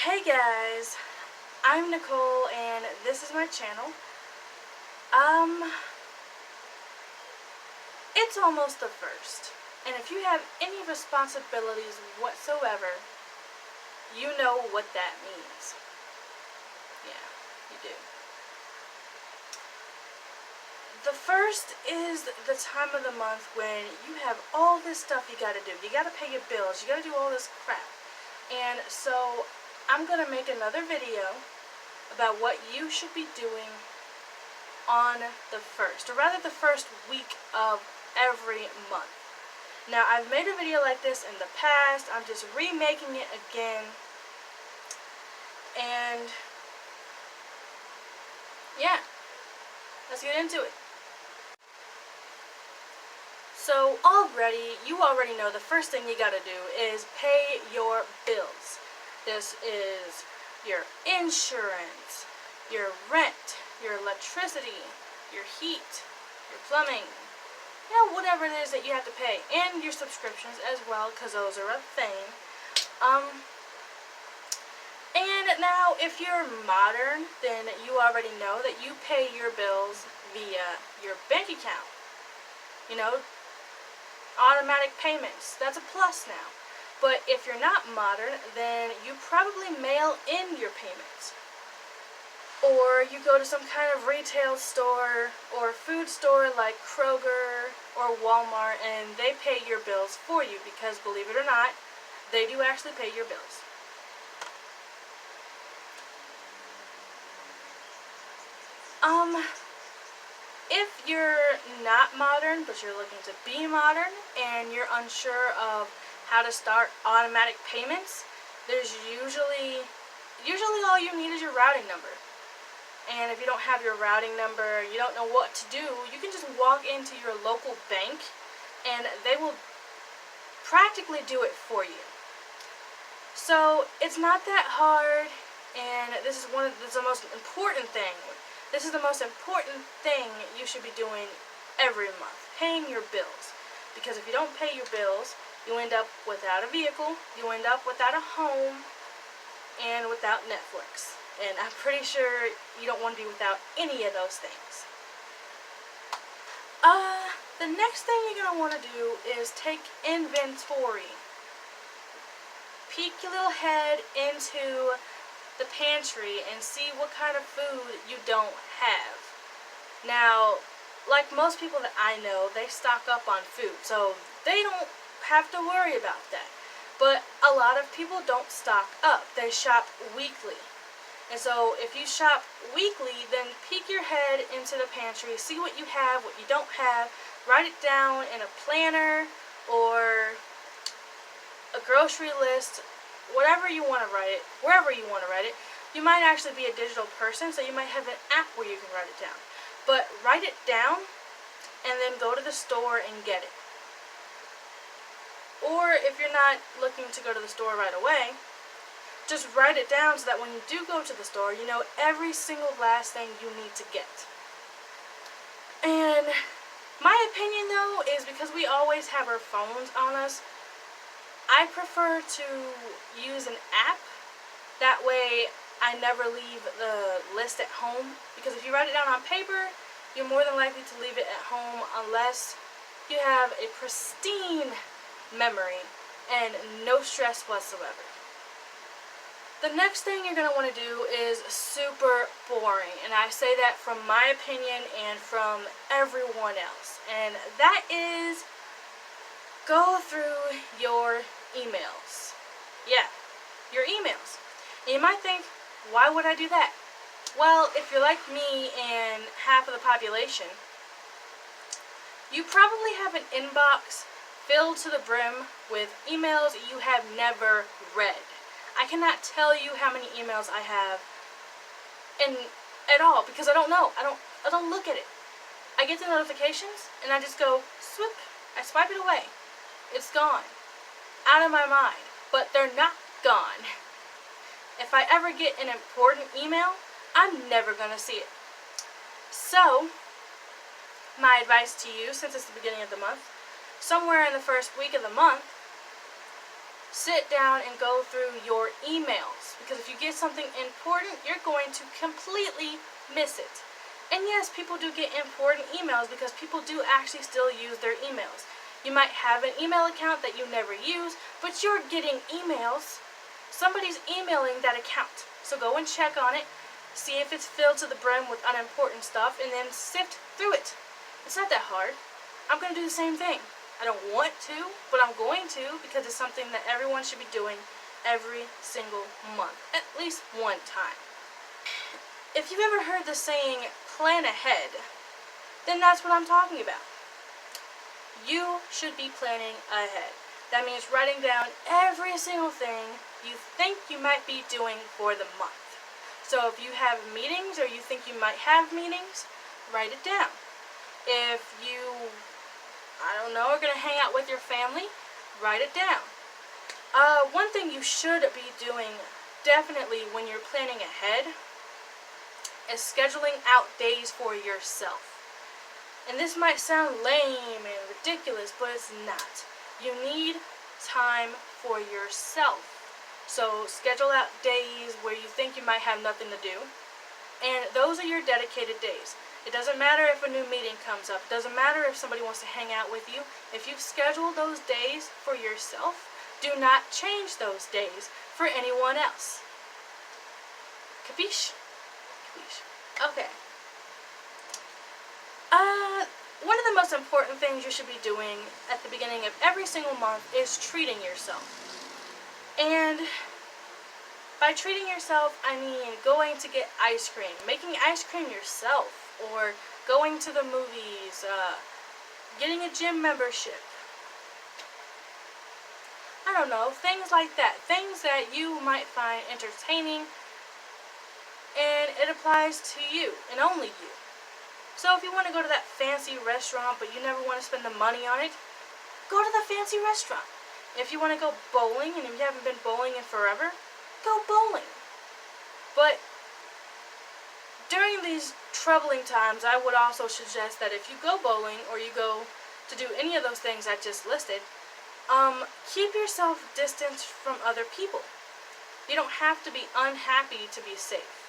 Hey guys, I'm Nicole and this is my channel. It's almost the first, and if you have any responsibilities whatsoever, you know what that means. Yeah, you do. The first is the time of the month when you have all this stuff you gotta do. You gotta pay your bills, you gotta do all this crap. And so I'm gonna make another video about what you should be doing on the first, or rather the first week of every month. Now, I've made a video like this in the past. I'm just remaking it again. And yeah, let's get into it. So you already know the first thing you gotta do is pay your bills. This is your insurance, your rent, your electricity, your heat, your plumbing, whatever it is that you have to pay, and your subscriptions as well, because those are a thing. And now, if you're modern, then you already know that you pay your bills via your bank account. Automatic payments. That's a plus now. But if you're not modern, then you probably mail in your payments. Or you go to some kind of retail store or food store like Kroger or Walmart, and they pay your bills for you because, believe it or not, they do actually pay your bills. If you're not modern, but you're looking to be modern, and you're unsure of how to start automatic payments, there's usually all you need is your routing number. And if you don't have your routing number, you don't know what to do, you can just walk into your local bank and they will practically do it for you. So it's not that hard, and this is the most important thing. This is the most important thing you should be doing every month, paying your bills. Because if you don't pay your bills, you end up without a vehicle, you end up without a home, and without Netflix. And I'm pretty sure you don't want to be without any of those things. The next thing you're going to want to do is take inventory. Peek your little head into the pantry and see what kind of food you don't have. Now, like most people that I know, they stock up on food, so they don't have to worry about that. But a lot of people don't stock up. They shop weekly. And so if you shop weekly, then peek your head into the pantry, see what you have, what you don't have, write it down in a planner or a grocery list, whatever you want to write it, wherever you want to write it. You might actually be a digital person, so you might have an app where you can write it down. But write it down and then go to the store and get it. Or if you're not looking to go to the store right away, just write it down so that when you do go to the store, you know every single last thing you need to get. And my opinion, though, is because we always have our phones on us, I prefer to use an app. That way I never leave the list at home. Because if you write it down on paper, you're more than likely to leave it at home unless you have a pristine memory and no stress whatsoever. The next thing you're going to want to do is super boring, and I say that from my opinion and from everyone else, and that is go through your emails. Yeah, your emails. And you might think, why would I do that? Well, if you're like me and half of the population, you probably have an inbox filled to the brim with emails you have never read. I cannot tell you how many emails I have at all, because I don't know. I don't look at it. I get the notifications and I just go swoop. I swipe it away. It's gone. Out of my mind. But they're not gone. If I ever get an important email, I'm never gonna see it. So, my advice to you, since it's the beginning of the month, somewhere in the first week of the month, sit down and go through your emails, because if you get something important, you're going to completely miss it. And yes, people do get important emails because people do actually still use their emails. You might have an email account that you never use, but you're getting emails. Somebody's emailing that account. So go and check on it, see if it's filled to the brim with unimportant stuff, and then sift through it. It's not that hard. I'm going to do the same thing. I don't want to, but I'm going to, because it's something that everyone should be doing every single month, at least one time. If you've ever heard the saying, plan ahead, then that's what I'm talking about. You should be planning ahead. That means writing down every single thing you think you might be doing for the month. So if you have meetings, or you think you might have meetings, write it down. If you, I don't know, are going to hang out with your family, write it down. One thing you should be doing definitely when you're planning ahead is scheduling out days for yourself. And this might sound lame and ridiculous, but it's not. You need time for yourself. So schedule out days where you think you might have nothing to do, and those are your dedicated days. It doesn't matter if a new meeting comes up. It doesn't matter if somebody wants to hang out with you. If you've scheduled those days for yourself, do not change those days for anyone else. Capiche? Capiche. Okay. One of the most important things you should be doing at the beginning of every single month is treating yourself. And by treating yourself, I mean going to get ice cream, making ice cream yourself, or going to the movies, getting a gym membership. I don't know, things like that. Things that you might find entertaining, and it applies to you, and only you. So if you want to go to that fancy restaurant, but you never want to spend the money on it, go to the fancy restaurant. If you want to go bowling, and if you haven't been bowling in forever, go bowling. But during these troubling times, I would also suggest that if you go bowling, or you go to do any of those things I just listed, keep yourself distanced from other people. You don't have to be unhappy to be safe.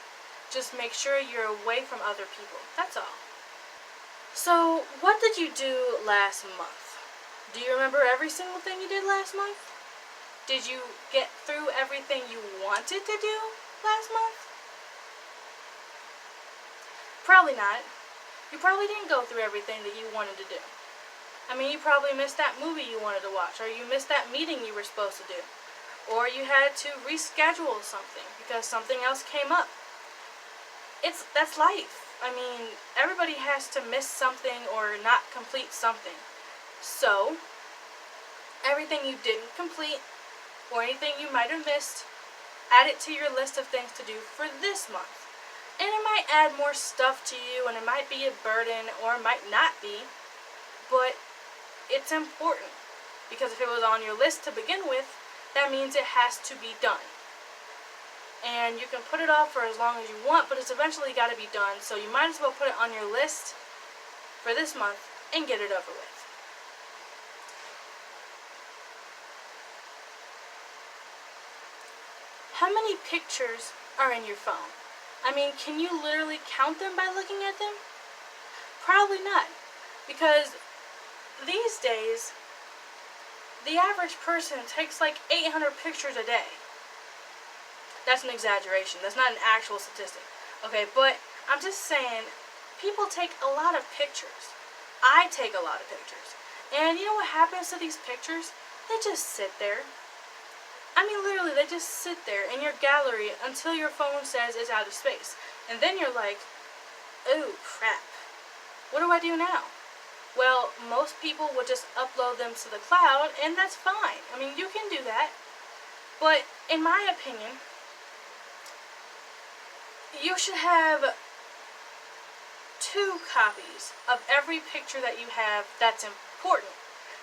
Just make sure you're away from other people. That's all. So, what did you do last month? Do you remember every single thing you did last month? Did you get through everything you wanted to do last month? Probably not. You probably didn't go through everything that you wanted to do. I mean, you probably missed that movie you wanted to watch, or you missed that meeting you were supposed to do, or you had to reschedule something because something else came up. That's life. I mean, everybody has to miss something or not complete something. So, everything you didn't complete, or anything you might have missed, add it to your list of things to do for this month. And it might add more stuff to you, and it might be a burden, or it might not be, but it's important. Because if it was on your list to begin with, that means it has to be done. And you can put it off for as long as you want, but it's eventually got to be done, so you might as well put it on your list for this month and get it over with. How many pictures are in your phone? I mean, can you literally count them by looking at them? Probably not, because these days, the average person takes like 800 pictures a day. That's an exaggeration. That's not an actual statistic. Okay, but I'm just saying, people take a lot of pictures. I take a lot of pictures. And you know what happens to these pictures? They just sit there. I mean, literally, they just sit there in your gallery until your phone says it's out of space. And then you're like, oh, crap. What do I do now? Well, most people will just upload them to the cloud, and that's fine. I mean, you can do that. But in my opinion, you should have 2 copies of every picture that you have that's important.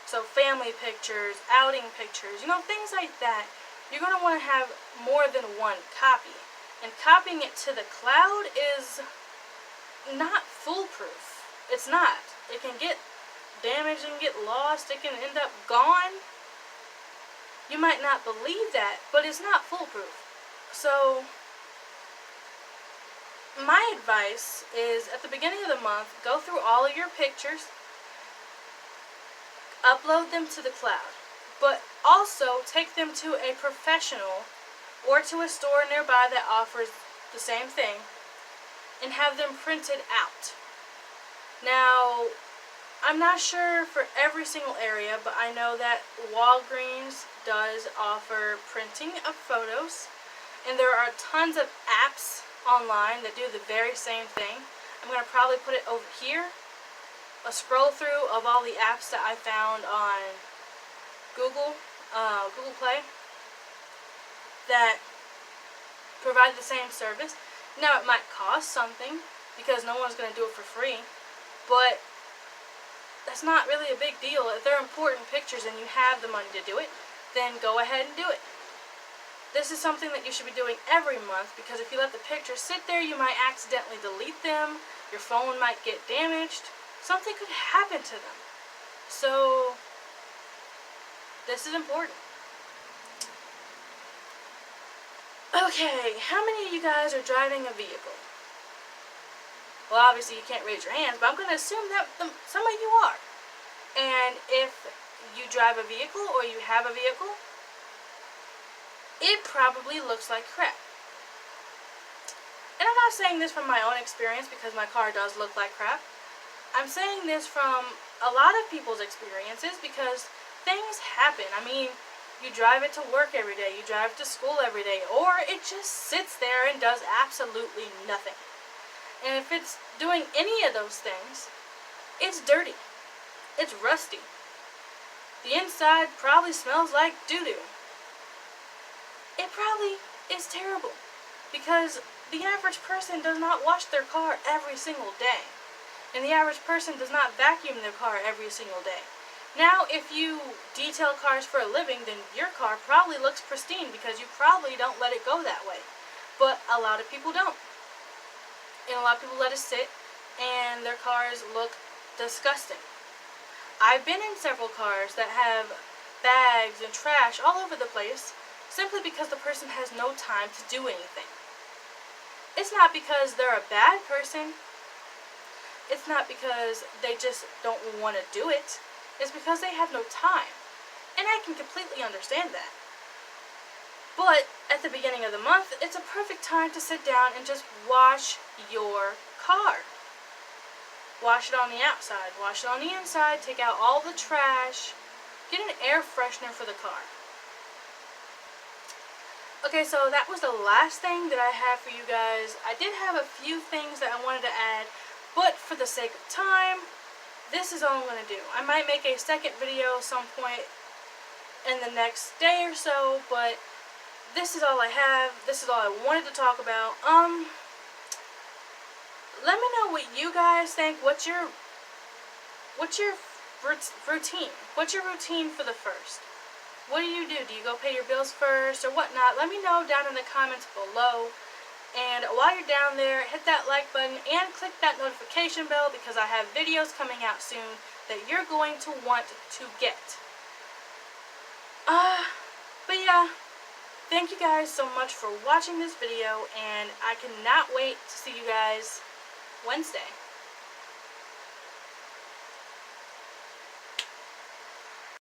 So family pictures, outing pictures, things like that. You're going to want to have more than 1 copy. And copying it to the cloud is not foolproof. It's not. It can get damaged and get lost. It can end up gone. You might not believe that, but it's not foolproof. So, my advice is at the beginning of the month, go through all of your pictures, upload them to the cloud, but also take them to a professional or to a store nearby that offers the same thing and have them printed out. Now, I'm not sure for every single area, but I know that Walgreens does offer printing of photos, and there are tons of apps online that do the very same thing. I'm going to probably put it over here, a scroll through of all the apps that I found on Google Play that provide the same service. Now, it might cost something because no one's going to do it for free, but that's not really a big deal. If they're important pictures and you have the money to do it, then go ahead and do it. This is something that you should be doing every month, because if you let the pictures sit there, you might accidentally delete them, your phone might get damaged, something could happen to them. So, this is important. Okay, how many of you guys are driving a vehicle? Well, obviously you can't raise your hands, but I'm going to assume that some of you are. And if you drive a vehicle or you have a vehicle, it probably looks like crap. And I'm not saying this from my own experience because my car does look like crap. I'm saying this from a lot of people's experiences because things happen. I mean, you drive it to work every day, you drive it to school every day, or it just sits there and does absolutely nothing. And if it's doing any of those things, it's dirty. It's rusty. The inside probably smells like doo-doo. It probably is terrible because the average person does not wash their car every single day. And the average person does not vacuum their car every single day. Now, if you detail cars for a living, then your car probably looks pristine because you probably don't let it go that way. But a lot of people don't. And a lot of people let it sit and their cars look disgusting. I've been in several cars that have bags and trash all over the place simply because the person has no time to do anything. It's not because they're a bad person. It's not because they just don't want to do it. It's because they have no time. And I can completely understand that. But at the beginning of the month, it's a perfect time to sit down and just wash your car. Wash it on the outside, wash it on the inside, take out all the trash, get an air freshener for the car. Okay, so that was the last thing that I have for you guys. I did have a few things that I wanted to add, but for the sake of time, this is all I'm going to do. I might make a second video some point in the next day or so, but this is all I have. This is all I wanted to talk about. Let me know what you guys think. What's your routine? What's your routine for the first? What do? Do you go pay your bills first or whatnot? Let me know down in the comments below. And while you're down there, hit that like button and click that notification bell because I have videos coming out soon that you're going to want to get. But yeah, thank you guys so much for watching this video, and I cannot wait to see you guys Wednesday.